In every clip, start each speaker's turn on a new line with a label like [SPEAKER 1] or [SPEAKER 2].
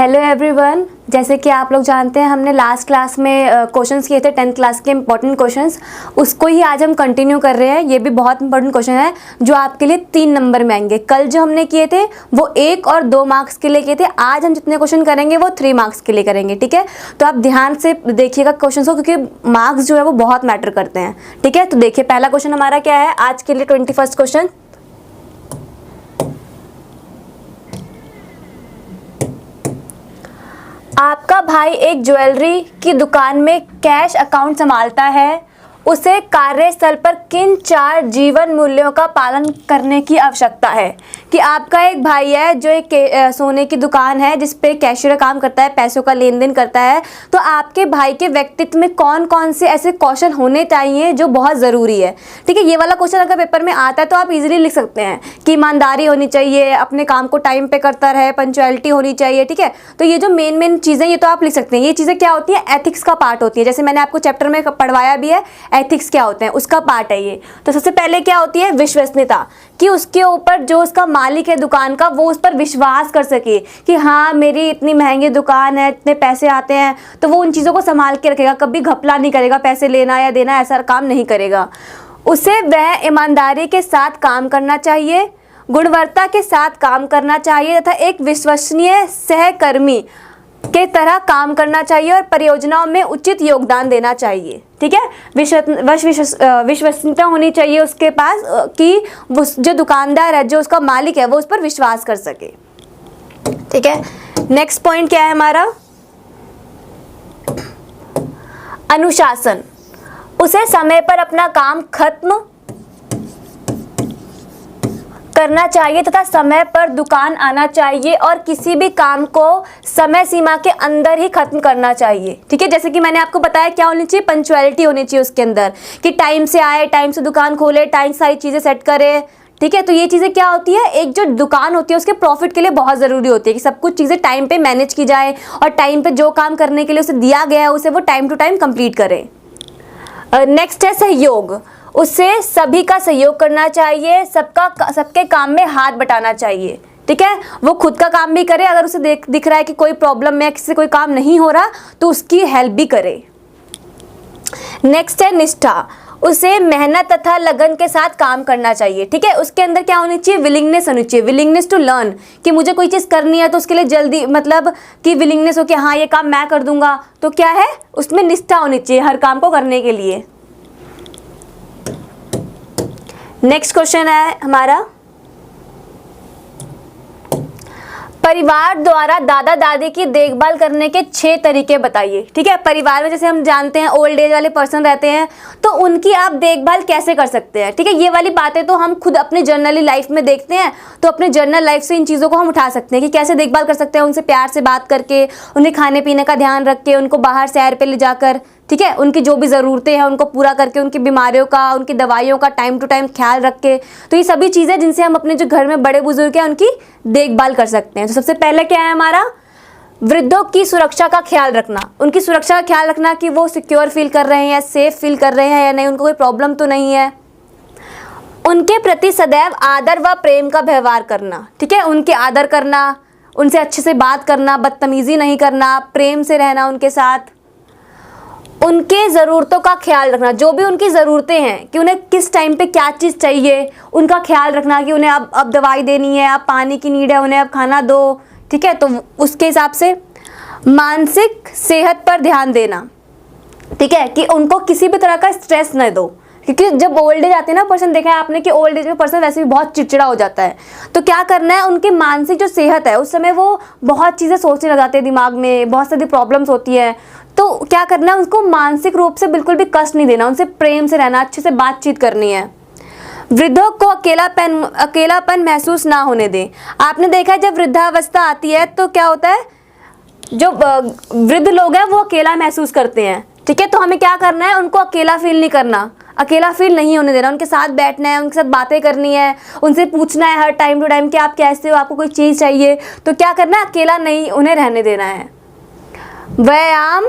[SPEAKER 1] Hello everyone, जैसे कि आप लोग जानते हैं हमने लास्ट क्लास में क्वेश्चंस किए थे 10th क्लास के इंपॉर्टेंट क्वेश्चंस, उसको ही आज हम कंटिन्यू कर रहे हैं। ये भी बहुत इंपॉर्टेंट क्वेश्चन है जो आपके लिए 3 नंबर में आएंगे। कल जो हमने किए थे वो 1 और 2 मार्क्स के लिए किए थे, आज हम जितने क्वेश्चन करेंगे वो 3 मार्क्स के लिए करेंगे। ठीक है, तो आप ध्यान से देखिएगा क्वेश्चन को, क्योंकि मार्क्स जो है वो बहुत मैटर करते हैं। ठीक है, तो देखिए पहला क्वेश्चन हमारा क्या है आज के लिए 21st क्वेश्चन। आपका भाई एक ज्वेलरी की दुकान में कैश अकाउंट संभालता है। उसे कार्यस्थल पर किन 4 जीवन मूल्यों का पालन करने की आवश्यकता है? कि आपका एक भाई है जो एक सोने की दुकान है जिस पे कैशियर काम करता है, पैसों का लेन देन करता है। तो आपके भाई के व्यक्तित्व में कौन कौन से ऐसे कौशल होने चाहिए जो बहुत ज़रूरी है? ठीक है, ये वाला क्वेश्चन अगर पेपर में आता है तो आप इजीली लिख सकते हैं कि ईमानदारी होनी चाहिए, अपने काम को टाइम पे करता रहे, पंचुअलिटी होनी चाहिए। ठीक है, तो ये जो मेन चीज़ें ये तो आप लिख सकते हैं। ये चीज़ें क्या होती है? एथिक्स का पार्ट होती है। जैसे मैंने आपको चैप्टर में पढ़वाया भी है, एथिक्स क्या होते हैं उसका पार्ट है ये। तो सबसे पहले क्या होती है? विश्वसनीयता, कि उसके ऊपर जो उसका मालिक है दुकान का वो उस पर विश्वास कर सके कि हाँ मेरी इतनी महंगी दुकान है, इतने पैसे आते हैं, तो वो उन चीज़ों को संभाल के रखेगा, कभी घपला नहीं करेगा, पैसे लेना या देना ऐसा काम नहीं करेगा। उसे वह ईमानदारी के साथ काम करना चाहिए, गुणवत्ता के साथ काम करना चाहिए तथा एक विश्वसनीय सहकर्मी के तरह काम करना चाहिए और परियोजनाओं में उचित योगदान देना चाहिए। ठीक है, विश्वसनीयता होनी चाहिए उसके पास कि वो जो दुकानदार है, जो उसका मालिक है, वो उस पर विश्वास कर सके। ठीक है, नेक्स्ट पॉइंट क्या है हमारा? अनुशासन, उसे समय पर अपना काम खत्म करना चाहिए तथा समय पर दुकान आना चाहिए और किसी भी काम को समय सीमा के अंदर ही खत्म करना चाहिए। ठीक है, जैसे कि मैंने आपको बताया क्या होनी चाहिए? पंचुअलिटी होनी चाहिए उसके अंदर, कि टाइम से आए, टाइम से दुकान खोले, टाइम से सारी चीज़ें सेट करे। ठीक है, तो ये चीज़ें क्या होती है? एक जो दुकान होती है उसके प्रॉफिट के लिए बहुत ज़रूरी होती है कि सब कुछ चीज़ें टाइम पे मैनेज की जाए और टाइम पे जो काम करने के लिए उसे दिया गया है उसे वो टाइम टू टाइम कंप्लीट करे। नेक्स्ट है सहयोग, उससे सभी का सहयोग करना चाहिए, सबके काम में हाथ बटाना चाहिए। ठीक है, वो खुद का काम भी करे, अगर उसे दिख रहा है कि कोई प्रॉब्लम है, किसी से कोई काम नहीं हो रहा तो उसकी हेल्प भी करे। नेक्स्ट है निष्ठा, उसे मेहनत तथा लगन के साथ काम करना चाहिए। ठीक है, उसके अंदर क्या होनी चाहिए? विलिंगनेस होनी चाहिए, विलिंगनेस टू लर्न, कि मुझे कोई चीज़ करनी है तो उसके लिए जल्दी मतलब कि विलिंगनेस हो कि हाँ ये काम मैं कर दूंगा। तो क्या है? उसमें निष्ठा होनी चाहिए हर काम को करने के लिए। नेक्स्ट क्वेश्चन है हमारा, परिवार द्वारा दादा दादी की देखभाल करने के 6 तरीके बताइए। ठीक है, परिवार में जैसे हम जानते हैं ओल्ड एज वाले पर्सन रहते हैं तो उनकी आप देखभाल कैसे कर सकते हैं। ठीक है, ये वाली बातें तो हम खुद अपने जर्नली लाइफ में देखते हैं, तो अपने जर्नल लाइफ से इन चीज़ों को हम उठा सकते हैं कि कैसे देखभाल कर सकते हैं। उनसे प्यार से बात करके, उनके खाने पीने का ध्यान रख के, उनको बाहर सैर पे ले जाकर, ठीक है, उनकी जो भी ज़रूरतें हैं उनको पूरा करके, उनकी बीमारियों का, उनकी दवाइयों का टाइम टू टाइम ख्याल रख के। तो ये सभी चीज़ें जिनसे हम अपने जो घर में बड़े बुजुर्ग हैं उनकी देखभाल कर सकते हैं। तो सबसे पहले क्या है हमारा? वृद्धों की सुरक्षा का ख्याल रखना, उनकी सुरक्षा का ख्याल रखना कि वो सिक्योर फील कर रहे हैं या सेफ फील कर रहे हैं या नहीं, उनको कोई प्रॉब्लम तो नहीं है। उनके प्रति सदैव आदर व प्रेम का व्यवहार करना। ठीक है, उनके आदर करना, उनसे अच्छे से बात करना, बदतमीजी नहीं करना, प्रेम से रहना उनके साथ। उनके ज़रूरतों का ख्याल रखना, जो भी उनकी ज़रूरतें हैं कि उन्हें किस टाइम पे क्या चीज़ चाहिए, उनका ख्याल रखना कि उन्हें अब दवाई देनी है, अब पानी की नीड है, उन्हें अब खाना दो। ठीक है, तो उसके हिसाब से मानसिक सेहत पर ध्यान देना। ठीक है, कि उनको किसी भी तरह का स्ट्रेस न दो, क्योंकि जब ओल्ड एज आती है ना पर्सन, देखा है आपने कि ओल्ड एज में पर्सन वैसे भी बहुत चिड़चिड़ा हो जाता है। तो क्या करना है? उनकी मानसिक जो सेहत है उस समय वो बहुत चीज़ें सोचने लग जाते हैं, दिमाग में बहुत सारी प्रॉब्लम्स होती है। तो क्या करना है? उसको मानसिक रूप से बिल्कुल भी कष्ट नहीं देना, उनसे प्रेम से रहना, अच्छे से बातचीत करनी है। वृद्धों को अकेलापन महसूस ना होने दें। आपने देखा है जब वृद्धावस्था आती है तो क्या होता है? जो वृद्ध लोग हैं वो अकेला महसूस करते हैं। ठीक है, तो हमें क्या करना है? उनको अकेला फील नहीं करना, अकेला फील नहीं होने देना, उनके साथ बैठना है, उनके साथ बातें करनी है, उनसे पूछना है हर टाइम टू टाइम कि आप कैसे हो, आपको कोई चीज़ चाहिए। तो क्या करना है? अकेला नहीं उन्हें रहने देना है। व्यायाम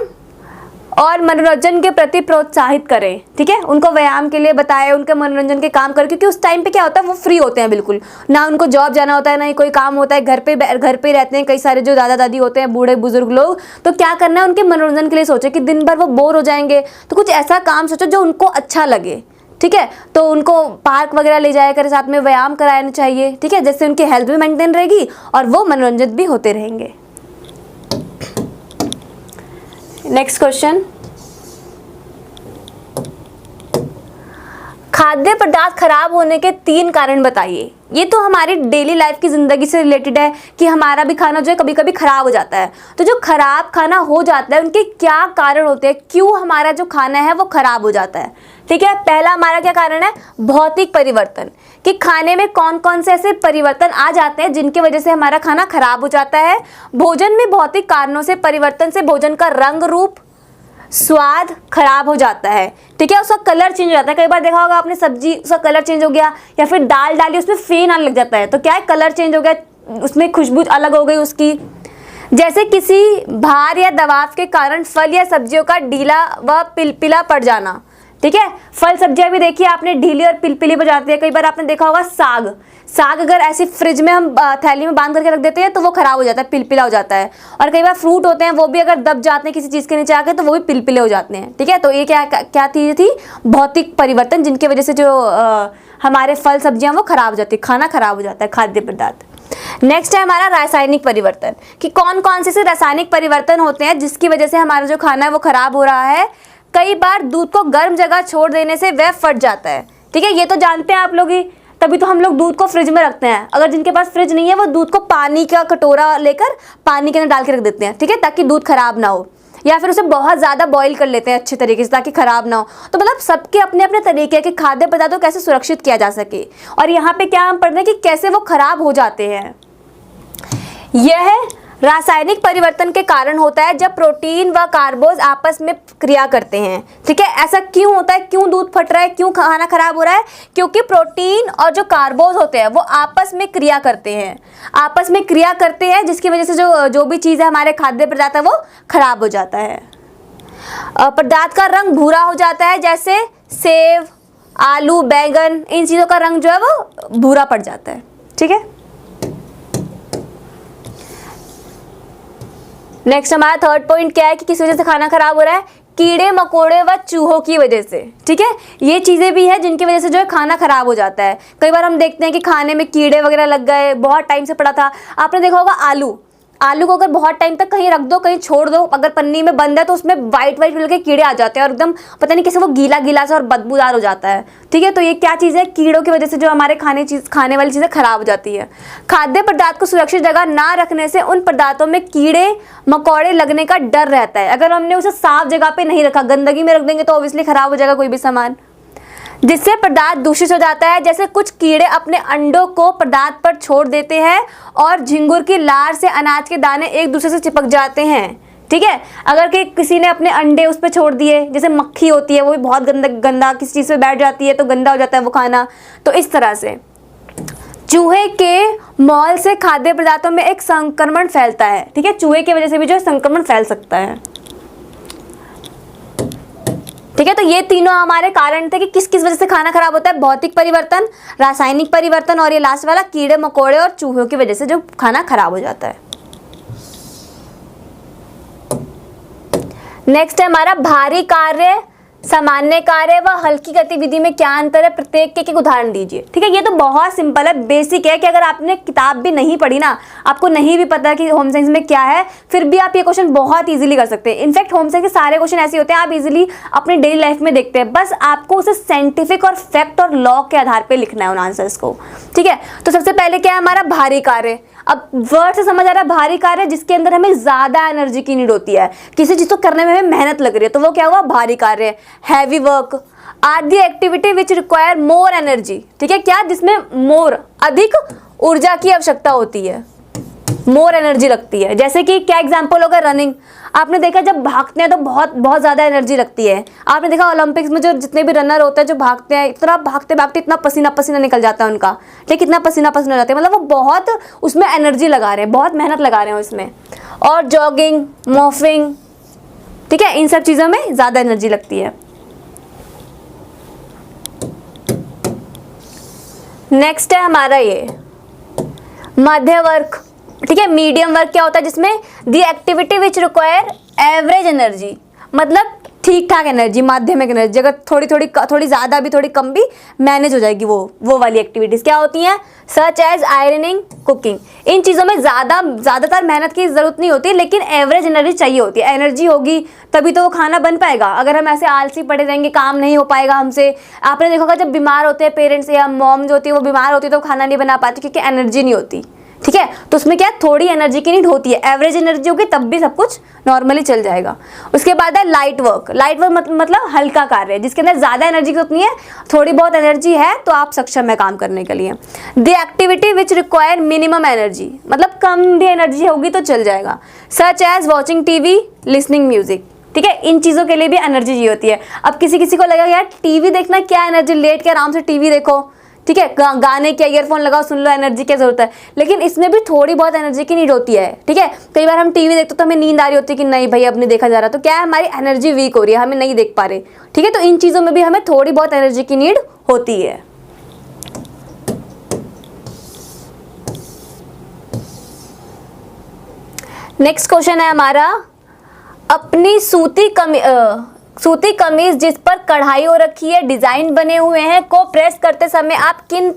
[SPEAKER 1] और मनोरंजन के प्रति प्रोत्साहित करें, ठीक है। उनको व्यायाम के लिए बताएं, उनके मनोरंजन के काम करें, क्योंकि उस टाइम पे क्या होता है वो फ्री होते हैं बिल्कुल, ना उनको जॉब जाना होता है ना ही कोई काम होता है, घर पे ही रहते हैं। कई सारे जो दादा दादी होते हैं, बूढ़े बुजुर्ग लोग, तो क्या करना है उनके मनोरंजन के लिए सोचे कि दिन भर वो बोर हो जाएंगे तो कुछ ऐसा काम सोचो जो उनको अच्छा लगे, ठीक है। तो उनको पार्क वगैरह ले जाया करें, साथ में व्यायाम कराना चाहिए, ठीक है, जिससे उनकी हेल्थ भी मेंटेन रहेगी और वो मनोरंजित भी होते रहेंगे। नेक्स्ट क्वेश्चन, खाद्य पदार्थ खराब होने के 3 कारण बताइए। ये तो हमारी डेली लाइफ की ज़िंदगी से रिलेटेड है कि हमारा भी खाना जो है कभी कभी ख़राब हो जाता है। तो जो ख़राब खाना हो जाता है उनके क्या कारण होते हैं, क्यों हमारा जो खाना है वो ख़राब हो जाता है, ठीक है। पहला हमारा क्या कारण है, भौतिक परिवर्तन, कि खाने में कौन कौन से ऐसे परिवर्तन आ जाते हैं जिनकी वजह से हमारा खाना ख़राब हो जाता है। भोजन में भौतिक कारणों से परिवर्तन से भोजन का रंग, रूप, स्वाद खराब हो जाता है, ठीक है। उसका कलर चेंज हो जाता है। कई बार देखा होगा आपने, सब्जी उसका कलर चेंज हो गया, या फिर दाल डाली उसमें फेन आने लग जाता है, तो क्या है, कलर चेंज हो गया, उसमें खुशबू अलग हो गई उसकी। जैसे किसी भार या दबाव के कारण फल या सब्जियों का ढीला व पिलपिला पड़ जाना, ठीक है। फल सब्जियां भी देखिए आपने ढीली और पिलपिली पड़ जाती है। कई बार आपने देखा होगा साग अगर ऐसी फ्रिज में हम थैली में बांध करके रख देते हैं तो वो खराब हो जाता है, पिलपिला हो जाता है। और कई बार फ्रूट होते हैं वो भी अगर दब जाते हैं किसी चीज़ के नीचे आके तो वो भी पिलपिले हो जाते हैं, ठीक है। तो ये क्या थी भौतिक परिवर्तन, जिनकी वजह से जो हमारे फल सब्जियां वो खराब हो जाती है, खाना खराब हो जाता है, खाद्य पदार्थ। नेक्स्ट है हमारा रासायनिक परिवर्तन, कि कौन कौन से रासायनिक परिवर्तन होते हैं जिसकी वजह से हमारा जो खाना है वो खराब हो रहा है। कई बार दूध को गर्म जगह छोड़ देने से वह फट जाता है, ठीक है। ये तो जानते हैं आप लोग ही, तभी तो हम लोग दूध को फ्रिज में रखते हैं। अगर जिनके पास फ्रिज नहीं है वो दूध को पानी का कटोरा लेकर पानी के अंदर डाल के रख देते हैं, ठीक है, ताकि दूध खराब ना हो, या फिर उसे बहुत ज़्यादा बॉईल कर लेते हैं अच्छे तरीके से ताकि खराब ना हो। तो मतलब सबके अपने अपने तरीके के खाद्य पदार्थों को कैसे सुरक्षित किया जा सके। और यहाँ पे क्या हम पढ़ रहे हैं कि कैसे वो खराब हो जाते हैं। यह रासायनिक परिवर्तन के कारण होता है जब प्रोटीन व कार्बोज आपस में क्रिया करते हैं, ठीक है। ऐसा क्यों होता है, क्यों दूध फट रहा है, क्यों खाना खराब हो रहा है, क्योंकि प्रोटीन और जो कार्बोज होते हैं वो आपस में क्रिया करते हैं, जिसकी वजह से जो भी चीज़ है हमारे खाद्य पदार्थ है वो खराब हो जाता है। पदार्थ का रंग भूरा हो जाता है, जैसे सेब, आलू, बैंगन, इन चीज़ों का रंग जो है वो भूरा पड़ जाता है, ठीक है। नेक्स्ट हमारा थर्ड पॉइंट क्या है कि किस वजह से खाना खराब हो रहा है, कीड़े मकोड़े व चूहों की वजह से, ठीक है। ये चीज़ें भी है जिनकी वजह से जो है खाना खराब हो जाता है। कई बार हम देखते हैं कि खाने में कीड़े वगैरह लग गए, बहुत टाइम से पड़ा था। आपने देखा होगा आलू को अगर बहुत टाइम तक कहीं रख दो, कहीं छोड़ दो, अगर पन्नी में बंद है तो उसमें वाइट कलर के कीड़े आ जाते हैं और एकदम पता नहीं कैसे वो गीला सा और बदबूदार हो जाता है, ठीक है। तो ये क्या चीज़ है, कीड़ों की वजह से जो हमारे खाने वाली चीज़ें खराब हो जाती है। खाद्य पदार्थ को सुरक्षित जगह ना रखने से उन पदार्थों में कीड़े मकोड़े लगने का डर रहता है। अगर हमने उसे साफ जगह पे नहीं रखा, गंदगी में रख देंगे तो ऑब्वियसली खराब हो जाएगा कोई भी सामान, जिससे पदार्थ दूषित हो जाता है। जैसे कुछ कीड़े अपने अंडों को पदार्थ पर छोड़ देते हैं और झिंगुर की लार से अनाज के दाने एक दूसरे से चिपक जाते हैं, ठीक है। अगर किसी ने अपने अंडे उस पर छोड़ दिए, जैसे मक्खी होती है वो भी बहुत गंदा किसी चीज़ पे बैठ जाती है तो गंदा हो जाता है वो खाना। तो इस तरह से चूहे के मॉल से खाद्य पदार्थों में एक संक्रमण फैलता है, ठीक है। चूहे की वजह से भी जो संक्रमण फैल सकता है, ठीक है। तो ये तीनों हमारे कारण थे कि किस किस वजह से खाना खराब होता है, भौतिक परिवर्तन, रासायनिक परिवर्तन और ये लास्ट वाला कीड़े मकोड़े और चूहों की वजह से जो खाना खराब हो जाता है। नेक्स्ट है हमारा भारी कार्य, सामान्य कार्य व हल्की गतिविधि में क्या अंतर है, प्रत्येक के एक उदाहरण दीजिए, ठीक है। ये तो बहुत सिंपल है, बेसिक है कि अगर आपने किताब भी नहीं पढ़ी ना, आपको नहीं भी पता कि होम साइंस में क्या है, फिर भी आप ये क्वेश्चन बहुत इजीली कर सकते हैं। इनफैक्ट होम साइंस के सारे क्वेश्चन ऐसे होते हैं आप इजीली अपने डेली लाइफ में देखते हैं, बस आपको उसे साइंटिफिक और फैक्ट और लॉ के आधार पर लिखना है उन आंसर्स को, ठीक है। तो सबसे पहले क्या है हमारा भारी कार्य। अब वर्ड से समझ आ रहा है भारी कार्य जिसके अंदर हमें ज़्यादा एनर्जी की नीड होती है, किसी चीज़ को करने में हमें मेहनत लग रही है, तो वो क्या हुआ, भारी कार्य। Heavy work are the activity which require more energy, ठीक है। क्या, जिसमें मोर अधिक ऊर्जा की आवश्यकता होती है, मोर एनर्जी लगती है। जैसे कि क्या एग्जाम्पल होगा, रनिंग। आपने देखा जब भागते हैं तो बहुत ज़्यादा एनर्जी लगती है। आपने देखा ओलंपिक्स में जो जितने भी रनर होते हैं जो भागते हैं, इतना भागते इतना पसीना निकल जाता है उनका, ठीक, कितना पसीना हो जाता है, मतलब वो बहुत उसमें एनर्जी लगा रहे हैं, बहुत मेहनत लगा रहे हैं उसमें। और जॉगिंग, मॉर्फिंग, ठीक है, इन सब चीज़ों में ज़्यादा एनर्जी लगती है। नेक्स्ट है हमारा ये मध्य वर्ग। ठीक है, मीडियम वर्क क्या होता है, जिसमें the activity which require average energy, मतलब ठीक ठाक एनर्जी, माध्यमिक एनर्जी, अगर थोड़ी ज़्यादा भी थोड़ी कम भी मैनेज हो जाएगी, वो वाली एक्टिविटीज़ क्या होती हैं, सच एज आयरनिंग, कुकिंग। इन चीज़ों में ज़्यादातर मेहनत की ज़रूरत नहीं होती, लेकिन एवरेज एनर्जी चाहिए होती है। एनर्जी होगी तभी तो वो खाना बन पाएगा। अगर हम ऐसे आलसी पड़े रहेंगे, काम नहीं हो पाएगा हमसे। आपने देखा होगा जब बीमार होते हैं पेरेंट्स या मॉम जो होती है वो बीमार होती है तो खाना नहीं बना पाती क्योंकि एनर्जी नहीं होती। ठीक है, तो उसमें क्या थोड़ी एनर्जी की नीड होती है। एवरेज एनर्जी होगी तब भी सब कुछ नॉर्मली चल जाएगा। उसके बाद है लाइट वर्क। लाइट वर्क मतलब हल्का कार्य, जिसके अंदर ज़्यादा एनर्जी की उतनी है, थोड़ी बहुत एनर्जी है तो आप सक्षम है काम करने के लिए। The activity which require minimum energy, मतलब कम भी एनर्जी होगी तो चल जाएगा, such as watching TV, listening music. ठीक है, इन चीज़ों के लिए भी एनर्जी चाहिए होती है। अब किसी को लगेगा यार टीवी देखना क्या एनर्जी, लेट के आराम से टीवी देखो, ठीक है, गाने के ईयरफोन लगाओ सुन लो, एनर्जी क्या जरूरत है, लेकिन इसमें भी थोड़ी बहुत एनर्जी की नीड होती है। ठीक है, कई बार हम टीवी देखते तो हमें नींद आ रही होती है कि नहीं भाई अब नहीं देखा जा रहा, तो क्या है हमारी एनर्जी वीक हो रही है, हमें नहीं देख पा रहे। ठीक है, तो इन चीज़ों में भी हमें थोड़ी बहुत एनर्जी की नीड होती है। नेक्स्ट क्वेश्चन है हमारा, अपनी सूती कमीज जिस पर कढ़ाई हो रखी है, डिजाइन बने हुए हैं, को प्रेस करते समय आप किन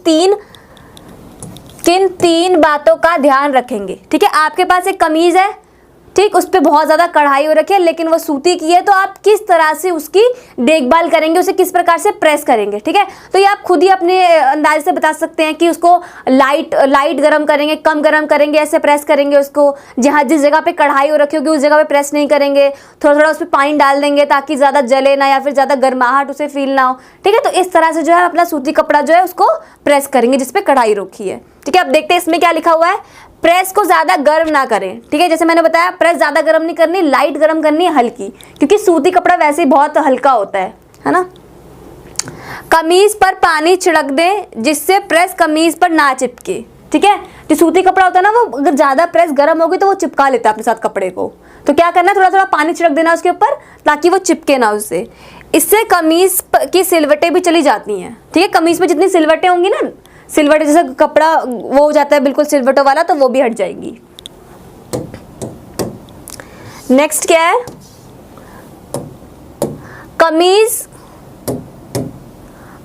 [SPEAKER 1] तीन बातों का ध्यान रखेंगे। ठीक है, आपके पास एक कमीज है, ठीक, उस पर बहुत ज़्यादा कढ़ाई हो रखी है लेकिन वो सूती की है, तो आप किस तरह से उसकी देखभाल करेंगे, उसे किस प्रकार से प्रेस करेंगे। ठीक है, तो ये आप खुद ही अपने अंदाजे से बता सकते हैं कि उसको लाइट गर्म करेंगे, कम गर्म करेंगे, ऐसे प्रेस करेंगे उसको। जहाँ जिस जगह पे कढ़ाई हो रखी होगी उस जगह पे प्रेस नहीं करेंगे, थोड़ा उस पर पानी डाल देंगे ताकि ज़्यादा जले ना या फिर ज़्यादा गर्माहट उसे फील ना हो। ठीक है, तो इस तरह से जो है अपना सूती कपड़ा जो है उसको प्रेस करेंगे जिसपे कढ़ाई रखी है। ठीक है, अब देखते हैं इसमें क्या लिखा हुआ है, प्रेस को ज़्यादा गर्म ना करें। ठीक है, जैसे मैंने बताया प्रेस ज़्यादा गर्म नहीं करनी, लाइट गर्म करनी है, हल्की, क्योंकि सूती कपड़ा वैसे ही बहुत हल्का होता है ना। कमीज पर पानी छिड़क दें जिससे प्रेस कमीज पर ना चिपके। ठीक है, जो सूती कपड़ा होता है ना, वो अगर ज़्यादा प्रेस गर्म होगी तो वो चिपका लेता है अपने साथ कपड़े को, तो क्या करना है थोड़ा पानी छिड़क देना उसके ऊपर ताकि वो चिपके ना उससे। इससे कमीज की सिलवटें भी चली जाती हैं। ठीक है, कमीज में जितनी सिलवटें होंगी ना, सिलवट जैसे कपड़ा वो हो जाता है बिल्कुल सिलवटों वाला, तो वो भी हट जाएंगी। नेक्स्ट क्या है,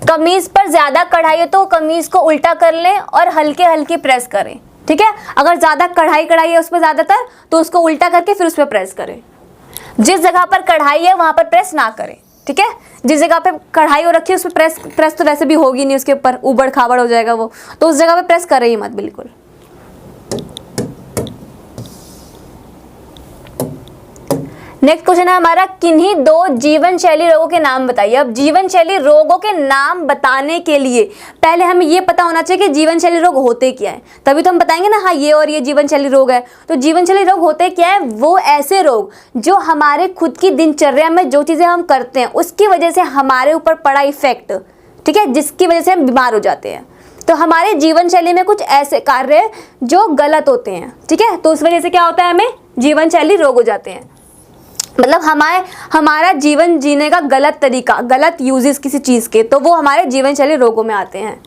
[SPEAKER 1] कमीज पर ज्यादा कढ़ाई है तो कमीज को उल्टा कर लें और हल्के हल्के प्रेस करें। ठीक है, अगर ज्यादा कढ़ाई है उस पर ज्यादातर तो उसको उल्टा करके फिर उस पर प्रेस करें। जिस जगह पर कढ़ाई है वहां पर प्रेस ना करें। ठीक है, जिस जगह पे कढ़ाई हो रखी है उस पर प्रेस तो वैसे भी होगी नहीं, उसके ऊपर उबड़ खाबड़ हो जाएगा वो, तो उस जगह पे प्रेस करें ही मत बिल्कुल। नेक्स्ट क्वेश्चन है हमारा, किन्हीं 2 जीवन शैली रोगों के नाम बताइए। अब जीवन शैली रोगों के नाम बताने के लिए पहले हमें ये पता होना चाहिए कि जीवन शैली रोग होते क्या है, तभी तो हम बताएंगे ना, हाँ ये और ये जीवन शैली रोग है। तो जीवन शैली रोग होते क्या है, वो ऐसे रोग जो हमारे खुद की दिनचर्या में जो चीज़ें हम करते हैं उसकी वजह से हमारे ऊपर पड़ा इफेक्ट, ठीक है, जिसकी वजह से हम बीमार हो जाते हैं। तो हमारे जीवन शैली में कुछ ऐसे कार्य जो गलत होते हैं, ठीक है, तो उस वजह से क्या होता है, हमें जीवन शैली रोग हो जाते हैं। मतलब हमारा जीवन जीने का गलत तरीका, गलत यूजेस किसी चीज़ के, तो वो हमारे जीवन शैली रोगों में आते हैं।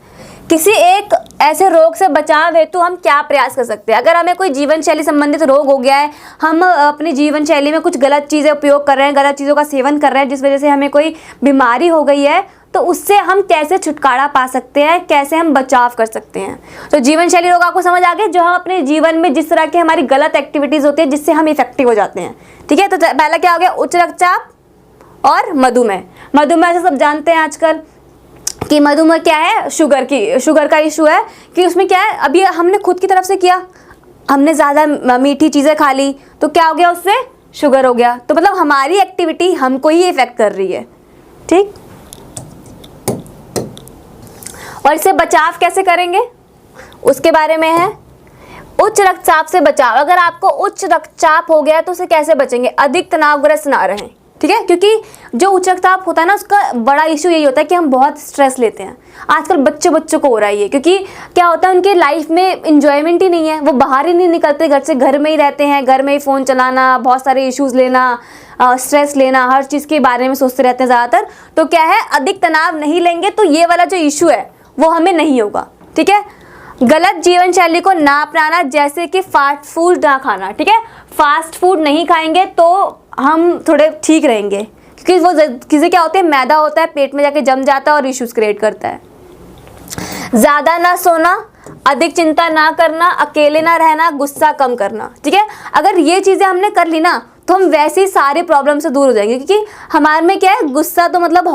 [SPEAKER 1] किसी एक ऐसे रोग से बचाव हेतु हम क्या प्रयास कर सकते हैं। अगर हमें कोई जीवन शैली संबंधित रोग हो गया है, हम अपनी जीवन शैली में कुछ गलत चीज़ें उपयोग कर रहे हैं, गलत चीज़ों का सेवन कर रहे हैं जिस वजह से हमें कोई बीमारी हो गई है, तो उससे हम कैसे छुटकारा पा सकते हैं, कैसे हम बचाव कर सकते हैं। तो जीवन शैली रोग आपको समझ आ गए, जो हम अपने जीवन में जिस तरह की हमारी गलत एक्टिविटीज़ होती है जिससे हम इफेक्टिव हो जाते हैं। ठीक है, तो पहला क्या हो गया, उच्च रक्तचाप और मधुमेह। मधुमेह से सब जानते हैं आजकल कि मधुमेह क्या है, शुगर का इशू है कि उसमें क्या है, अभी हमने खुद की तरफ से किया, हमने ज़्यादा मीठी चीज़ें खा ली तो क्या हो गया, उससे शुगर हो गया। तो मतलब हमारी एक्टिविटी हमको ही इफेक्ट कर रही है। ठीक, और इससे बचाव कैसे करेंगे उसके बारे में है। उच्च रक्तचाप से बचाव, अगर आपको उच्च रक्तचाप हो गया तो उसे कैसे बचेंगे, अधिक तनावग्रस्त ना रहें। ठीक है, क्योंकि जो उच्च रक्तचाप होता है ना, उसका बड़ा इशू यही होता है कि हम बहुत स्ट्रेस लेते हैं। आजकल बच्चों को हो रहा है ये, क्योंकि क्या होता है उनके लाइफ में इंजॉयमेंट ही नहीं है, वो बाहर ही नहीं निकलते घर से, घर में ही रहते हैं, घर में ही फ़ोन चलाना, बहुत सारे इश्यूज़ लेना, स्ट्रेस लेना, हर चीज़ के बारे में सोचते रहते हैं ज़्यादातर। तो क्या है, अधिक तनाव नहीं लेंगे तो ये वाला जो इशू है वो हमें नहीं होगा। ठीक है, गलत जीवन शैली को ना अपनाना, जैसे कि फास्ट फूड ना खाना। ठीक है, फास्ट फूड नहीं खाएंगे तो हम थोड़े ठीक रहेंगे, क्योंकि वो किसी क्या होते हैं, मैदा होता है, पेट में जाके जम जाता है और इश्यूज क्रिएट करता है। ज़्यादा ना सोना, अधिक चिंता ना करना, अकेले ना रहना, गुस्सा कम करना। ठीक है, अगर ये चीज़ें हमने कर ली ना तो हम वैसे ही सारे प्रॉब्लम से दूर हो जाएंगे, क्योंकि हमारे में क्या है, गुस्सा तो मतलब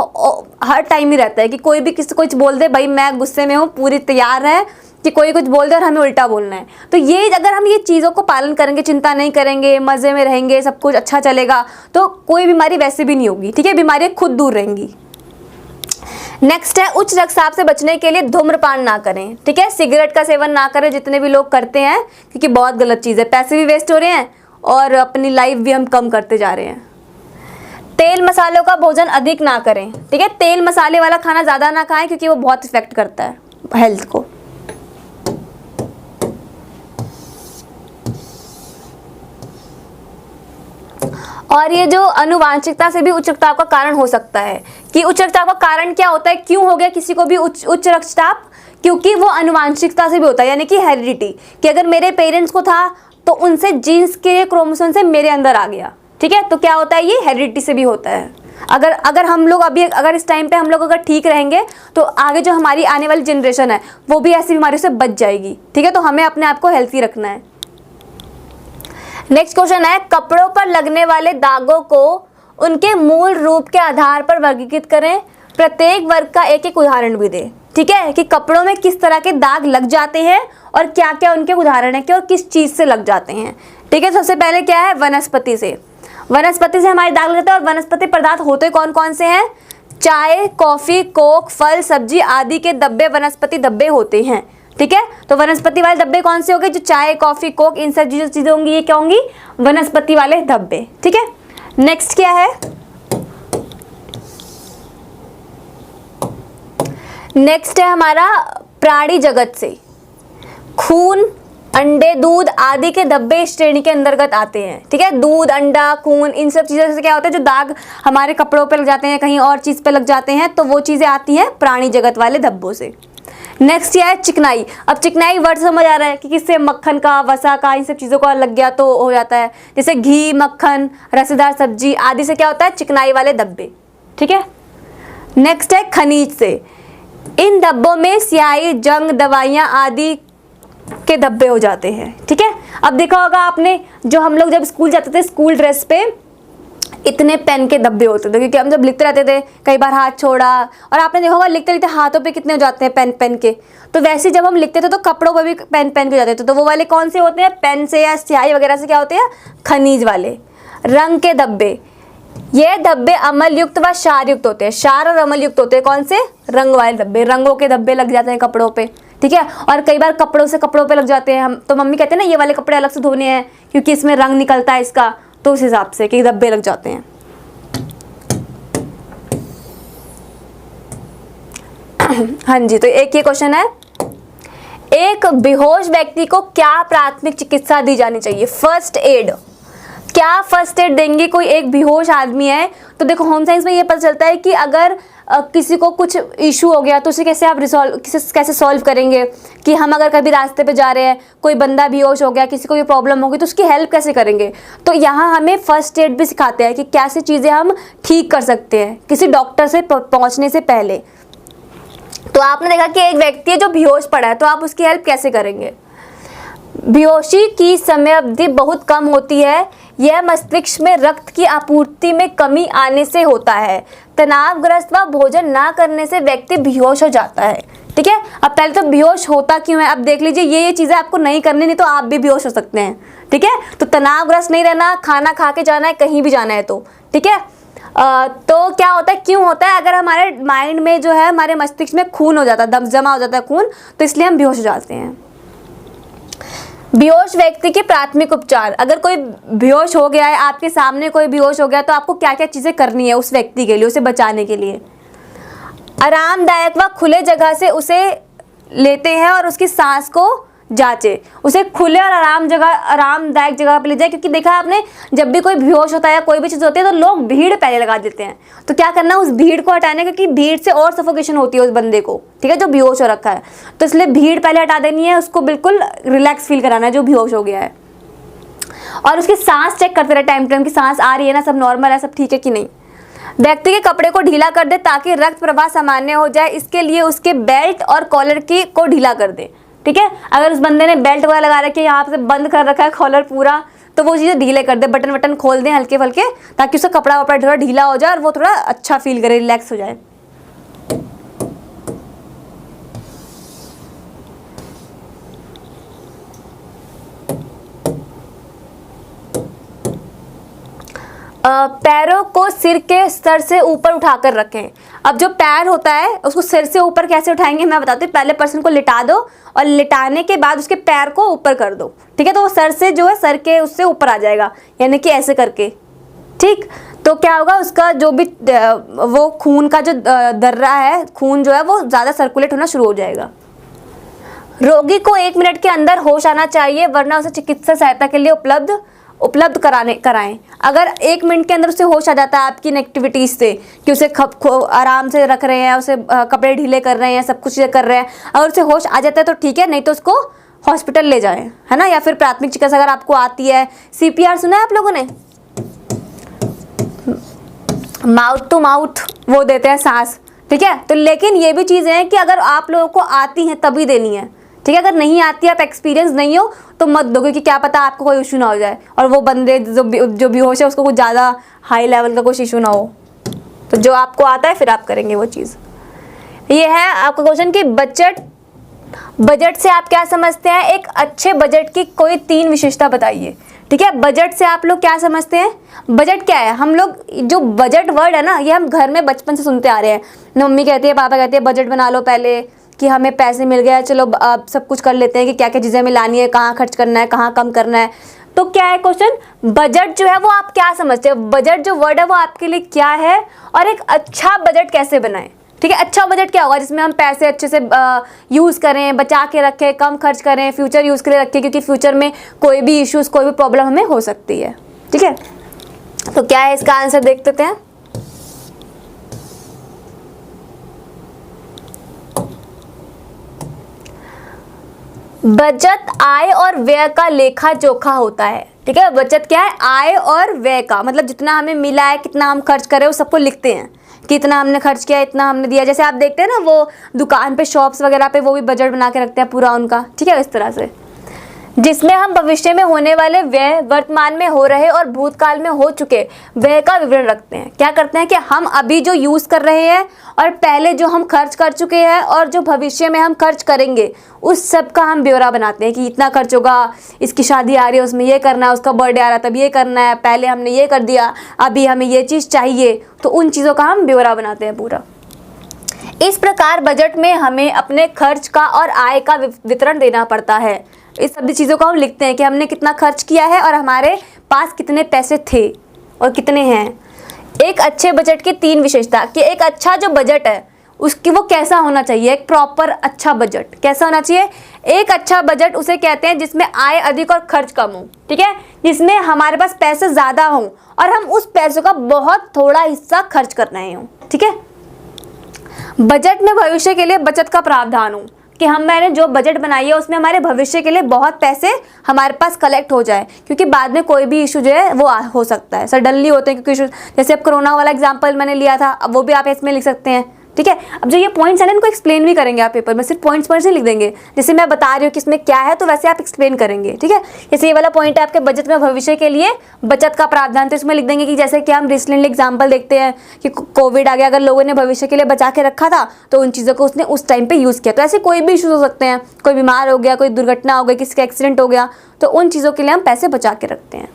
[SPEAKER 1] हर टाइम ही रहता है कि कोई भी किसी कुछ बोल दे, भाई मैं गुस्से में हूँ, पूरी तैयार है कि कोई कुछ बोल दे और हमें उल्टा बोलना है। तो ये अगर हम ये चीज़ों को पालन करेंगे, चिंता नहीं करेंगे, मज़े में रहेंगे, सब कुछ अच्छा चलेगा, तो कोई बीमारी वैसे भी नहीं होगी। ठीक है, बीमारियाँ खुद दूर रहेंगी। नेक्स्ट है, उच्च रक्तचाप से बचने के लिए धूम्रपान ना करें। ठीक है, सिगरेट का सेवन ना करें जितने भी लोग करते हैं, क्योंकि बहुत गलत चीज़ है, पैसे भी वेस्ट हो रहे हैं और अपनी लाइफ भी हम कम करते जा रहे हैं। तेल मसालों का भोजन अधिक ना करें। ठीक है, तेल मसाले वाला खाना ज़्यादा ना खाएं, क्योंकि वो बहुत इफेक्ट करता है हेल्थ को। और ये जो अनुवांशिकता से भी उच्च रक्तचाप का कारण हो सकता है, कि उच्च रक्तचाप का कारण क्या होता है, क्यों हो गया किसी को भी उच्च रक्तचाप, क्योंकि वो अनुवांशिकता से भी होता है, यानी कि हेरिडिटी, कि अगर मेरे पेरेंट्स को था तो उनसे जीन्स के क्रोमोसोम से मेरे अंदर आ गया। ठीक है, तो क्या होता है, ये हेरिडिटी से भी होता है। अगर हम लोग अगर इस टाइम पे हम लोग अगर ठीक रहेंगे तो आगे जो हमारी आने वाली जनरेशन है वो भी ऐसी बीमारियों से बच जाएगी। ठीक है, तो हमें अपने आप को हेल्थी रखना है। नेक्स्ट क्वेश्चन है, कपड़ों पर लगने वाले दागों को उनके मूल रूप के आधार पर वर्गीकृत करें, प्रत्येक वर्ग का एक एक उदाहरण भी दें। ठीक है, कि कपड़ों में किस तरह के दाग लग जाते हैं और क्या क्या उनके उदाहरण है कि और किस चीज़ से लग जाते हैं। ठीक है, सबसे पहले क्या है, वनस्पति से हमारे दाग लग जाते हैं। और वनस्पति पदार्थ होते कौन कौन से हैं, चाय, कॉफ़ी, कोक, फल, सब्जी आदि के डब्बे वनस्पति डब्बे होते हैं। ठीक है, तो वनस्पति वाले डब्बे कौन से हो गए, जो चाय, कॉफ़ी, कोक, इन सब चीज़ें होंगी, ये क्या होंगी, वनस्पति वाले डब्बे। ठीक है, नेक्स्ट क्या है, नेक्स्ट है हमारा प्राणी जगत से खून, अंडे, दूध आदि के डब्बे इस श्रेणी के अंतर्गत आते हैं। ठीक है, दूध, अंडा, खून, इन सब चीज़ों से क्या होता है, जो दाग हमारे कपड़ों पे लग जाते हैं, कहीं और चीज़ पे लग जाते हैं, तो वो चीज़ें आती हैं प्राणी जगत वाले धब्बों से। नेक्स्ट क्या है, चिकनाई। अब चिकनाई वर्ड समझ आ रहा है कि किससे, मक्खन का, वसा का, इन सब चीज़ों का लग गया तो हो जाता है, जैसे घी, मक्खन, रसेदार सब्जी आदि से क्या होता है, चिकनाई वाले धब्बे। ठीक है, नेक्स्ट है खनिज से, इन धब्बों में स्याही, जंग, दवाइयाँ आदि के धब्बे हो जाते हैं। ठीक है, अब देखा होगा आपने, जो हम लोग जब स्कूल जाते थे, स्कूल ड्रेस पे इतने पेन के धब्बे होते थे, क्योंकि हम जब लिखते रहते थे कई बार हाथ छोड़ा, और आपने देखा होगा लिखते लिखते हाथों पे कितने हो जाते हैं पेन के। तो वैसे जब हम लिखते थे तो कपड़ों पर भी पेन के हो जाते थे, तो वो वाले कौन से होते हैं, पेन से या स्याही वगैरह से क्या होते हैं, खनिज वाले। रंग के धब्बे, ये धब्बे अम्ल युक्त व क्षार युक्त होते हैं, क्षार और अम्ल युक्त होते हैं। कौन से, रंग वाले धब्बे, रंगों के धब्बे लग जाते हैं कपड़ों पे। ठीक है, और कई बार कपड़ों से कपड़ों पे लग जाते हैं, हम तो मम्मी कहते हैं ना ये वाले कपड़े अलग से धोने हैं क्योंकि इसमें रंग निकलता है इसका, तो उस हिसाब से कि धब्बे लग जाते हैं। हाँ जी, तो एक ये क्वेश्चन है, एक बेहोश व्यक्ति को क्या प्राथमिक चिकित्सा दी जानी चाहिए, फर्स्ट एड, क्या फर्स्ट एड देंगे। कोई एक बेहोश आदमी है तो देखो होम साइंस में ये पता चलता है कि अगर किसी को कुछ इशू हो गया तो उसे कैसे आप कैसे सॉल्व करेंगे, कि हम अगर कभी रास्ते पे जा रहे हैं, कोई बंदा बेहोश हो गया, किसी को भी प्रॉब्लम होगी तो उसकी हेल्प कैसे करेंगे। तो यहाँ हमें फर्स्ट एड भी सिखाते हैं कि कैसे चीज़ें हम ठीक कर सकते हैं किसी डॉक्टर से पहुँचने से पहले। तो आपने देखा कि एक व्यक्ति है जो बेहोश पड़ा है, तो आप उसकी हेल्प कैसे करेंगे। बेहोशी की समय अवधि बहुत कम होती है, यह मस्तिष्क में रक्त की आपूर्ति में कमी आने से होता है। तनावग्रस्त व भोजन ना करने से व्यक्ति बेहोश हो जाता है। ठीक है, अब पहले तो बेहोश होता क्यों है, अब देख लीजिए, ये चीज़ें आपको नहीं करनी, नहीं तो आप भी बेहोश हो सकते हैं। ठीक है, तो तनावग्रस्त नहीं रहना, खाना खा के जाना है, कहीं भी जाना है तो। ठीक है, तो क्या होता है, क्यों होता है, अगर हमारे माइंड में जो है, हमारे मस्तिष्क में खून हो जाता है, दम जमा हो जाता है खून, तो इसलिए हम बेहोश हो जाते हैं। बेहोश व्यक्ति के प्राथमिक उपचार। अगर कोई बेहोश हो गया है, आपके सामने कोई बेहोश हो गया, तो आपको क्या क्या चीज़ें करनी है उस व्यक्ति के लिए, उसे बचाने के लिए? आरामदायक व खुले जगह से उसे लेते हैं और उसकी सांस को जांचे। उसे खुले और आरामदायक जगह पर ले जाए, क्योंकि देखा आपने, जब भी कोई बेहोश होता है या कोई भी चीज़ होती है तो लोग भीड़ पहले लगा देते हैं। तो क्या करना, उस भीड़ को हटाने, क्योंकि भीड़ से और सफोकेशन होती है उस बंदे को, ठीक है, जो बेहोश हो रखा है। तो इसलिए भीड़ पहले हटा देनी है, उसको बिल्कुल रिलैक्स फील कराना है जो बेहोश हो गया है। और उसकी सांस चेक करते रहे टाइम टाइम की, सांस आ रही है ना, सब नॉर्मल है, सब ठीक है कि नहीं। व्यक्ति के कपड़े को ढीला कर दे ताकि रक्त प्रवाह सामान्य हो जाए। इसके लिए उसके बेल्ट और कॉलर को ढीला कर दे, ठीक है। अगर उस बंदे ने बेल्ट वगैरह लगा रखी है, यहाँ से बंद कर रखा है कॉलर पूरा, तो वो चीज़ें ढीले कर दे, बटन वटन खोल दें हल्के फल्के, ताकि उसका कपड़ा वपड़ा थोड़ा ढीला हो जाए और वो थोड़ा अच्छा फील करे, रिलैक्स हो जाए। पैरों को सिर के स्तर से ऊपर उठाकर रखें। अब जो पैर होता है उसको सिर से ऊपर कैसे उठाएंगे मैं बताती हूँ। पहले पर्सन को लिटा दो और लिटाने के बाद उसके पैर को ऊपर कर दो, ठीक है। तो वो सर से जो है, सर के उससे ऊपर आ जाएगा, यानी कि ऐसे करके, ठीक। तो क्या होगा, उसका जो भी वो खून का जो दर्रा है, खून जो है वो ज़्यादा सर्कुलेट होना शुरू हो जाएगा। रोगी को 1 मिनट के अंदर होश आना चाहिए, वरना उसे चिकित्सा सहायता के लिए उपलब्ध कराएं। अगर 1 मिनट के अंदर उसे होश आ जाता है आपकी इन एक्टिविटीज़ से, कि उसे आराम से रख रहे हैं, उसे कपड़े ढीले कर रहे हैं, सब कुछ कर रहे हैं, अगर उसे होश आ जाता है तो ठीक है, नहीं तो उसको हॉस्पिटल ले जाएं, है ना। या फिर प्राथमिक चिकित्सा अगर आपको आती है। CPR सुना है आप लोगों ने? माउथ टू माउथ वो देते हैं सांस, ठीक है। तो लेकिन ये भी चीज़ें हैं कि अगर आप लोगों को आती हैं तभी देनी है, ठीक है। अगर नहीं आती, आप एक्सपीरियंस नहीं हो तो मत दो, क्योंकि क्या पता आपको कोई इशू ना हो जाए और वो बंदे जो बेहोश है उसको कुछ ज़्यादा हाई लेवल का कुछ इशू ना हो। तो जो आपको आता है फिर आप करेंगे वो चीज़। ये है आपका क्वेश्चन कि बजट से आप क्या समझते हैं। एक अच्छे बजट की कोई 3 विशेषता बताइए, ठीक है। बजट से आप लोग क्या समझते हैं? बजट क्या है? हम लोग जो बजट वर्ड है ना, ये हम घर में बचपन से सुनते आ रहे हैं। मम्मी कहती है, पापा कहते हैं बजट बना लो पहले, कि हमें पैसे मिल गया, चलो अब सब कुछ कर लेते हैं कि क्या क्या चीज़ें हमें लानी है, कहाँ खर्च करना है, कहाँ कम करना है। तो क्या है क्वेश्चन, बजट जो है वो आप क्या समझते हैं? बजट जो वर्ड है वो आपके लिए क्या है, और एक अच्छा बजट कैसे बनाएं, ठीक है। अच्छा बजट क्या होगा? जिसमें हम पैसे अच्छे से यूज़ करें, बचा के रखें, कम खर्च करें, फ्यूचर यूज़ के लिए रखें, क्योंकि फ्यूचर में कोई भी इश्यूज़, कोई भी प्रॉब्लम हमें हो सकती है, ठीक है। तो क्या है इसका आंसर, देख लेते हैं। बचत आय और व्यय का लेखा जोखा होता है, ठीक है। बचत क्या है? आय और व्यय का, मतलब जितना हमें मिला है, कितना हम खर्च करें, वो सबको लिखते हैं कि इतना हमने खर्च किया, इतना हमने दिया। जैसे आप देखते हैं ना वो दुकान पे, शॉप्स वगैरह पे, वो भी बजट बना के रखते हैं पूरा उनका, ठीक है, इस तरह से, जिसमें हम भविष्य में होने वाले व्यय, वर्तमान में हो रहे और भूतकाल में हो चुके व्यय का विवरण रखते हैं। क्या करते हैं कि हम अभी जो यूज़ कर रहे हैं और पहले जो हम खर्च कर चुके हैं और जो भविष्य में हम खर्च करेंगे, उस सब का हम ब्यौरा बनाते हैं कि इतना खर्च होगा, इसकी शादी आ रही है उसमें ये करना है, उसका बर्थडे आ रहा है तब ये करना है, पहले हमने ये कर दिया, अभी हमें ये चीज़ चाहिए। तो उन चीज़ों का हम ब्यौरा बनाते हैं पूरा। इस प्रकार बजट में हमें अपने खर्च का और आय का वितरण देना पड़ता है। इस सभी चीज़ों को हम लिखते हैं कि हमने कितना खर्च किया है और हमारे पास कितने पैसे थे और कितने हैं। एक अच्छे बजट की 3 विशेषता, कि एक अच्छा जो बजट है उसकी वो कैसा होना चाहिए। एक प्रॉपर अच्छा बजट कैसा होना चाहिए? एक अच्छा बजट उसे कहते हैं जिसमें आय अधिक और खर्च कम हो, ठीक है, जिसमें हमारे पास पैसे ज़्यादा हों और हम उस पैसों का बहुत थोड़ा हिस्सा खर्च कर रहे हों, ठीक है। बजट में भविष्य के लिए बचत का प्रावधान हो, कि मैंने जो बजट बनाई है उसमें हमारे भविष्य के लिए बहुत पैसे हमारे पास कलेक्ट हो जाए, क्योंकि बाद में कोई भी इशू जो है वो हो सकता है, सडनली होते हैं क्योंकि इशू। जैसे अब कोरोना वाला एग्जांपल मैंने लिया था, अब वो भी आप इसमें लिख सकते हैं, ठीक है। अब जो ये पॉइंट्स है ना, इनको एक्सप्लेन भी करेंगे आप पेपर में, सिर्फ पॉइंट्स नहीं लिख देंगे। जैसे मैं बता रही हूँ कि इसमें क्या है, तो वैसे आप एक्सप्लेन करेंगे, ठीक है। जैसे ये वाला पॉइंट है आपके बजट में भविष्य के लिए बचत का प्रावधान, तो इसमें लिख देंगे कि जैसे कि हम रिसेंटली एग्जाम्पल देखते हैं कि कोविड आ गया, अगर लोगों ने भविष्य के लिए बचा के रखा था तो उन चीज़ों को उसने उस टाइम पर यूज़ किया। तो ऐसे कोई भी इशूज़ हो सकते हैं, कोई बीमार हो गया, कोई दुर्घटना हो गई, किसी का एक्सीडेंट हो गया, तो उन चीज़ों के लिए हम पैसे बचा के रखते हैं।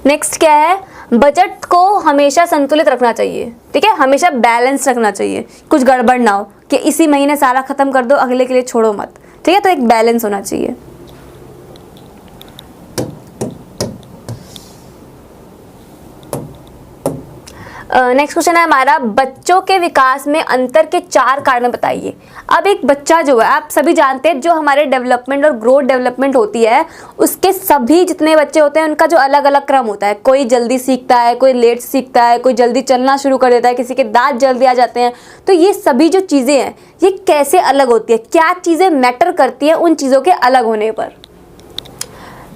[SPEAKER 1] नेक्स्ट क्या है? बजट को हमेशा संतुलित रखना चाहिए, ठीक है, हमेशा बैलेंस रखना चाहिए, कुछ गड़बड़ ना हो कि इसी महीने सारा खत्म कर दो, अगले के लिए छोड़ो मत, ठीक है, तो एक बैलेंस होना चाहिए। नेक्स्ट क्वेश्चन है हमारा, बच्चों के विकास में अंतर के 4 कारण बताइए। अब एक बच्चा जो है, आप सभी जानते हैं, जो हमारे डेवलपमेंट और ग्रोथ डेवलपमेंट होती है, उसके सभी जितने बच्चे होते हैं उनका जो अलग अलग क्रम होता है। कोई जल्दी सीखता है, कोई लेट सीखता है, कोई जल्दी चलना शुरू कर देता है, किसी के दांत जल्दी आ जाते हैं। तो ये सभी जो चीज़ें हैं ये कैसे अलग होती है, क्या चीज़ें मैटर करती है उन चीज़ों के अलग होने पर?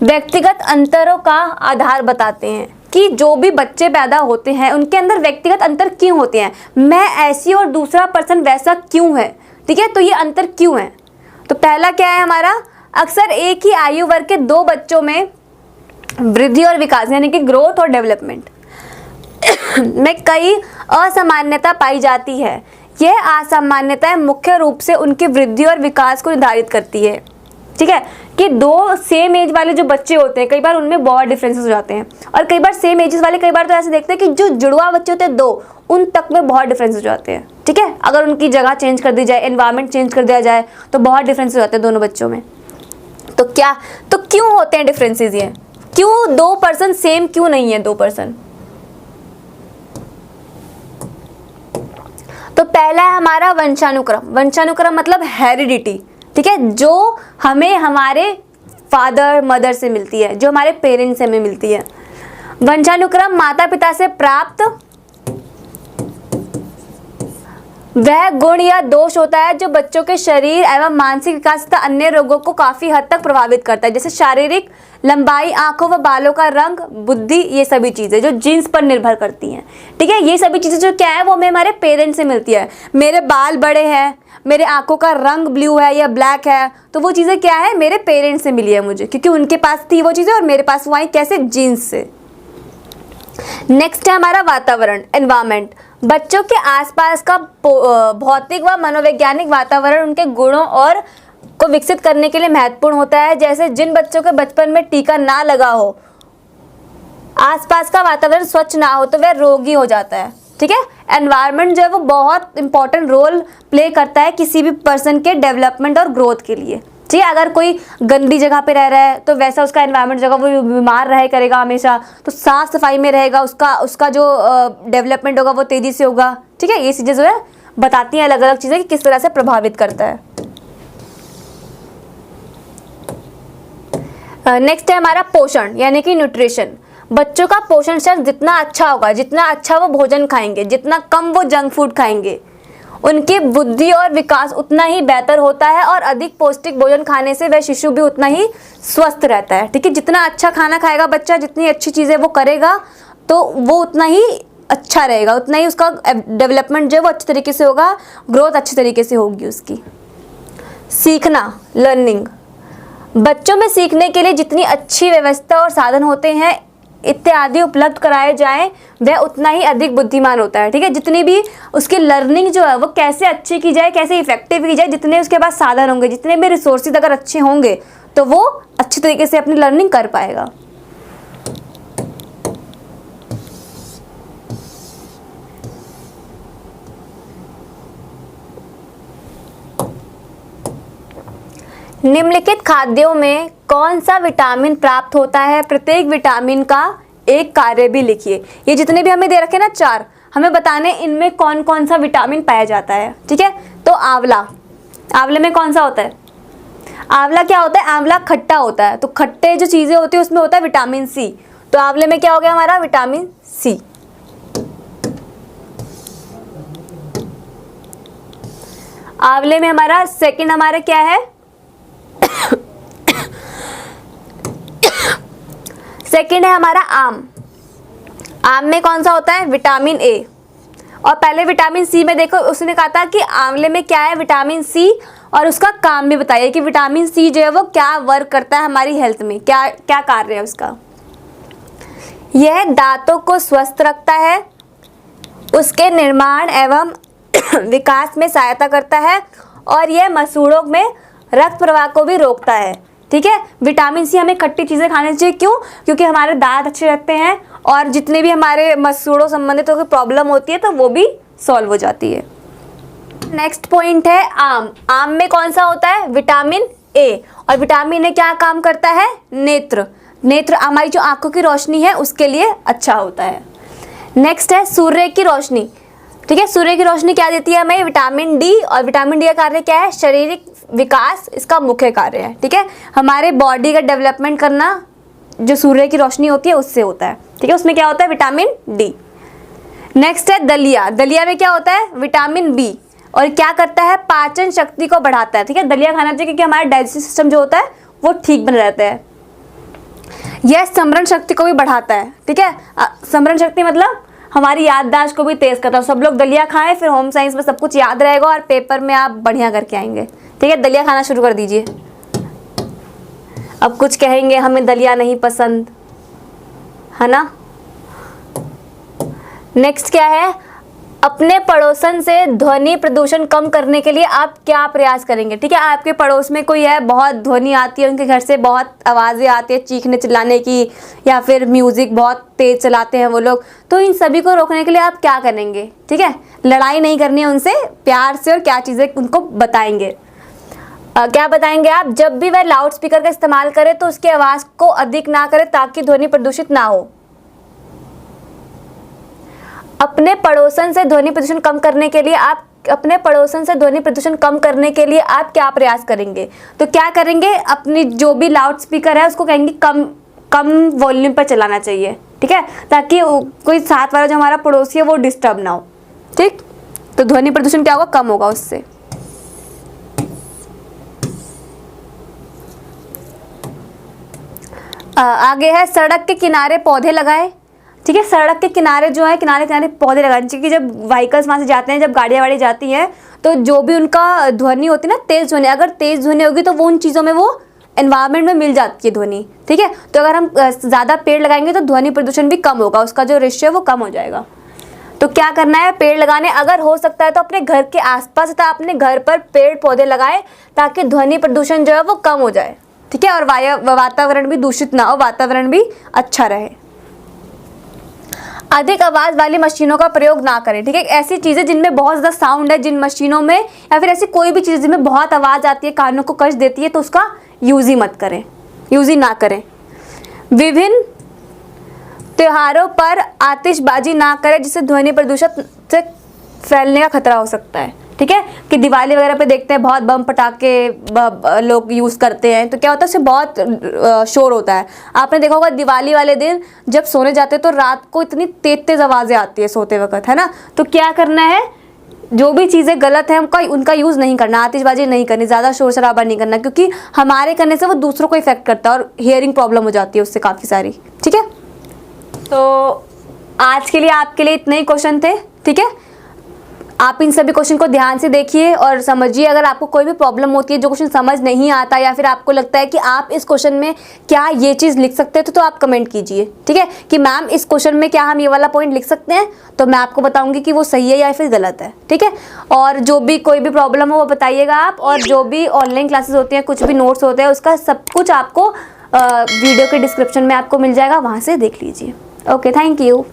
[SPEAKER 1] व्यक्तिगत अंतरों का आधार बताते हैं कि जो भी बच्चे पैदा होते हैं उनके अंदर व्यक्तिगत अंतर क्यों होते हैं, मैं ऐसी और दूसरा पर्सन वैसा क्यों है, ठीक है, तो ये अंतर क्यों है? तो पहला क्या है हमारा, अक्सर एक ही आयु वर्ग के 2 बच्चों में वृद्धि और विकास यानी कि ग्रोथ और डेवलपमेंट में कई असामान्यता पाई जाती है। यह असामान्यताएं मुख्य रूप से उनकी वृद्धि और विकास को निर्धारित करती है, ठीक है, कि 2 सेम एज वाले जो बच्चे होते हैं कई बार उनमें बहुत डिफरेंसेस हो जाते हैं, और कई बार सेम एजेस वाले कई बार तो ऐसे देखते हैं कि जो जुड़वा बच्चे होते हैं 2, उन तक में बहुत डिफरेंस हो जाते हैं, ठीक है, अगर उनकी जगह चेंज कर दी जाए, एनवायरनमेंट चेंज कर दिया जाए तो बहुत डिफरेंस हो जाते हैं दोनों बच्चों में। तो क्यों होते हैं डिफरेंसेस, ये क्यों 2 पर्सन सेम क्यों नहीं है 2 पर्सन? तो पहला है हमारा वंशानुक्रम। वंशानुक्रम मतलब हेरिडिटी, ठीक है, जो हमें हमारे फादर मदर से मिलती है, जो हमारे पेरेंट्स से हमें मिलती है। वंशानुक्रम माता पिता से प्राप्त वह गुण या दोष होता है जो बच्चों के शरीर एवं मानसिक विकास तथा अन्य रोगों को काफी हद तक प्रभावित करता है, जैसे शारीरिक लंबाई, आंखों व बालों का रंग, बुद्धि, ये सभी चीजें जो जीन्स पर निर्भर करती हैं, ठीक है, ये सभी चीजें जो क्या है वो हमें हमारे पेरेंट्स से मिलती है। मेरे बाल बड़े हैं, मेरे आंखों का रंग ब्लू है या ब्लैक है, तो वो चीजें क्या है मेरे पेरेंट्स से मिली है मुझे, क्योंकि उनके पास थी वो चीजें और मेरे पास वो आई कैसे, जीन्स से। नेक्स्ट है हमारा वातावरण, एनवायरनमेंट। बच्चों के आसपास का भौतिक व मनोवैज्ञानिक वातावरण उनके गुणों और को विकसित करने के लिए महत्वपूर्ण होता है। जैसे जिन बच्चों के बचपन में टीका ना लगा हो, आसपास का वातावरण स्वच्छ ना हो, तो वह रोगी हो जाता है, ठीक है। एनवायरनमेंट जो है वो बहुत इंपॉर्टेंट रोल प्ले करता है किसी भी पर्सन के डेवलपमेंट और ग्रोथ के लिए, ठीक है। अगर कोई गंदी जगह पे रह रहा है तो वैसा उसका एनवायरनमेंट जगह वो बीमार रहे करेगा हमेशा, तो साफ सफाई में रहेगा, उसका जो डेवलपमेंट होगा वो तेजी से होगा, ठीक है। ये चीज़ें जो है बताती हैं अलग अलग चीज़ें कि किस तरह से प्रभावित करता है। नेक्स्ट है हमारा पोषण यानी कि न्यूट्रिशन। बच्चों का पोषण स्तर जितना अच्छा होगा, जितना अच्छा वो भोजन खाएंगे, जितना कम वो जंक फूड खाएंगे, उनकी बुद्धि और विकास उतना ही बेहतर होता है। और अधिक पौष्टिक भोजन खाने से वह शिशु भी उतना ही स्वस्थ रहता है, ठीक है। जितना अच्छा खाना खाएगा बच्चा, जितनी अच्छी चीज़ें वो करेगा, तो वो उतना ही अच्छा रहेगा, उतना ही उसका डेवलपमेंट जो है वो अच्छे तरीके से होगा, ग्रोथ अच्छी तरीके से होगी उसकी। सीखना, लर्निंग। बच्चों में सीखने के लिए जितनी अच्छी व्यवस्था और साधन होते हैं इत्यादि उपलब्ध कराए जाएं, वह उतना ही अधिक बुद्धिमान होता है, ठीक है। जितनी भी उसकी लर्निंग जो है वो कैसे अच्छी की जाए, कैसे इफेक्टिव की जाए, जितने उसके पास साधन होंगे, जितने भी रिसोर्सेज अगर अच्छे होंगे तो वो अच्छी तरीके से अपनी लर्निंग कर पाएगा। निम्नलिखित खाद्यों में कौन सा विटामिन प्राप्त होता है? प्रत्येक विटामिन का एक कार्य भी लिखिए। ये जितने भी हमें दे रखे ना 4, हमें बताने इनमें कौन कौन सा विटामिन पाया जाता है, ठीक है। तो आंवला, आंवले में कौन सा होता है? आंवला क्या होता है? आंवला खट्टा होता है, तो खट्टे जो चीज़ें होती है उसमें होता है विटामिन सी। तो आंवले में क्या हो गया हमारा? Vitamin C. आंवले में हमारा सेकंड हमारा क्या है? सेकंड है हमारा आम। आम में कौन सा होता है? Vitamin A. और पहले विटामिन सी में देखो उसने कहा था कि आंवले में क्या है? Vitamin C. और उसका काम भी बताइए कि विटामिन सी जो है वो क्या वर्क करता है हमारी हेल्थ में, क्या क्या कार्य है उसका। यह दांतों को स्वस्थ रखता है, उसके निर्माण एवं विकास में सहायता करता है, और यह मसूड़ों में रक्त प्रवाह को भी रोकता है। ठीक है। विटामिन सी हमें खट्टी चीज़ें खानी चाहिए, क्यों? क्योंकि हमारे दांत अच्छे रहते हैं और जितने भी हमारे मसूड़ों संबंधित कोई प्रॉब्लम होती है तो वो भी सॉल्व हो जाती है। नेक्स्ट पॉइंट है आम। आम में कौन सा होता है? Vitamin A. और विटामिन ए क्या काम करता है? नेत्र। नेत्र हमारी जो आंखों की रोशनी है उसके लिए अच्छा होता है। नेक्स्ट है सूर्य की रोशनी। ठीक है, सूर्य की रोशनी क्या देती है हमें? Vitamin D. और विटामिन डी का कार्य क्या है? शारीरिक विकास इसका मुख्य कार्य है। ठीक है, हमारे बॉडी का डेवलपमेंट करना जो सूर्य की रोशनी होती है उससे होता है। ठीक है, उसमें क्या होता है? Vitamin D. नेक्स्ट है दलिया। दलिया में क्या होता है? Vitamin B. और क्या करता है? पाचन शक्ति को बढ़ाता है। ठीक है, दलिया खाना चाहिए क्योंकि हमारा डाइजेस्टिव सिस्टम जो होता है वो ठीक बना रहता है। यह स्मरण शक्ति को भी बढ़ाता है। ठीक है, स्मरण शक्ति मतलब हमारी याददाश्त को भी तेज करता है। सब लोग दलिया खाएं, फिर होम साइंस में सब कुछ याद रहेगा और पेपर में आप बढ़िया करके आएंगे। ठीक है, दलिया खाना शुरू कर दीजिए। अब कुछ कहेंगे हमें दलिया नहीं पसंद, है ना। नेक्स्ट क्या है? अपने पड़ोसन से ध्वनि प्रदूषण कम करने के लिए आप क्या प्रयास करेंगे? ठीक है, आपके पड़ोस में कोई है, बहुत ध्वनि आती है, उनके घर से बहुत आवाज़ें आती है चीखने चिल्लाने की, या फिर म्यूज़िक बहुत तेज़ चलाते हैं वो लोग, तो इन सभी को रोकने के लिए आप क्या करेंगे? ठीक है, लड़ाई नहीं करनी है उनसे, प्यार से, और क्या चीज़ें उनको बताएंगे। क्या बताएंगे आप? जब भी वह लाउड स्पीकर का इस्तेमाल करे तो उसकी आवाज़ को अधिक ना करे ताकि ध्वनि प्रदूषित ना हो। अपने पड़ोसन से ध्वनि प्रदूषण कम करने के लिए आप क्या प्रयास करेंगे? तो क्या करेंगे? अपनी जो भी लाउड स्पीकर है उसको कहेंगे कम वॉल्यूम पर चलाना चाहिए। ठीक है, ताकि कोई साथ वाला जो हमारा पड़ोसी है वो डिस्टर्ब ना हो। ठीक, तो ध्वनि प्रदूषण क्या होगा? कम होगा उससे। आगे है सड़क के किनारे पौधे लगाए। ठीक है, सड़क के किनारे जो है, किनारे पौधे लगाने चाहिए कि जब व्हीकल्स वहाँ से जाते हैं, जब गाड़ियाँ वाड़ी जाती हैं, तो जो भी उनका ध्वनि होती है ना, तेज़ ध्वनि, अगर तेज़ ध्वनि होगी तो वो उन चीज़ों में, वो एनवायरनमेंट में मिल जाती है ध्वनि। ठीक है, तो अगर हम ज़्यादा पेड़ लगाएंगे तो ध्वनि प्रदूषण भी कम होगा, उसका जो रेशियो है वो कम हो जाएगा। तो क्या करना है? पेड़ लगाने, अगर हो सकता है तो अपने घर के आसपास तथा अपने घर पर पेड़ पौधे लगाएं ताकि ध्वनि प्रदूषण जो है वो कम हो जाए। ठीक है, और वातावरण भी दूषित ना हो, वातावरण भी अच्छा रहे। अधिक आवाज़ वाली मशीनों का प्रयोग ना करें। ठीक है, ऐसी चीज़ें जिनमें बहुत ज़्यादा साउंड है, जिन मशीनों में, या फिर ऐसी कोई भी चीज़ जिनमें बहुत आवाज़ आती है, कानों को कष्ट देती है, तो उसका यूज़ ही मत करें, यूज़ ही ना करें। विभिन्न त्योहारों पर आतिशबाजी ना करें जिससे ध्वनि प्रदूषण से फैलने का खतरा हो सकता है। ठीक है, कि दिवाली वगैरह पे देखते हैं बहुत बम पटाखे लोग यूज़ करते हैं, तो क्या होता है उससे बहुत शोर होता है। आपने देखा होगा दिवाली वाले दिन जब सोने जाते हैं तो रात को इतनी तेज़ आवाज़ें आती है सोते वक्त, है ना। तो क्या करना है? जो भी चीज़ें गलत हैं उनका यूज़ नहीं करना, आतिशबाजी नहीं करनी, ज़्यादा शोर शराबा नहीं करना, क्योंकि हमारे करने से वो दूसरों को इफेक्ट करता है और हियरिंग प्रॉब्लम हो जाती है उससे काफ़ी सारी। ठीक है, तो आज के लिए आपके लिए इतने ही क्वेश्चन थे। ठीक है, आप इन सभी क्वेश्चन को ध्यान से देखिए और समझिए। अगर आपको कोई भी प्रॉब्लम होती है, जो क्वेश्चन समझ नहीं आता, या फिर आपको लगता है कि आप इस क्वेश्चन में क्या ये चीज़ लिख सकते थे, तो आप कमेंट कीजिए। ठीक है, कि मैम इस क्वेश्चन में क्या हम ये वाला पॉइंट लिख सकते हैं, तो मैं आपको बताऊंगी कि वो सही है या फिर गलत है। ठीक है, और जो भी कोई भी प्रॉब्लम हो वो बताइएगा आप, और जो भी ऑनलाइन क्लासेस होती हैं, कुछ भी नोट्स होते हैं, उसका सब कुछ आपको वीडियो के डिस्क्रिप्शन में आपको मिल जाएगा, वहाँ से देख लीजिए। Okay, thank you.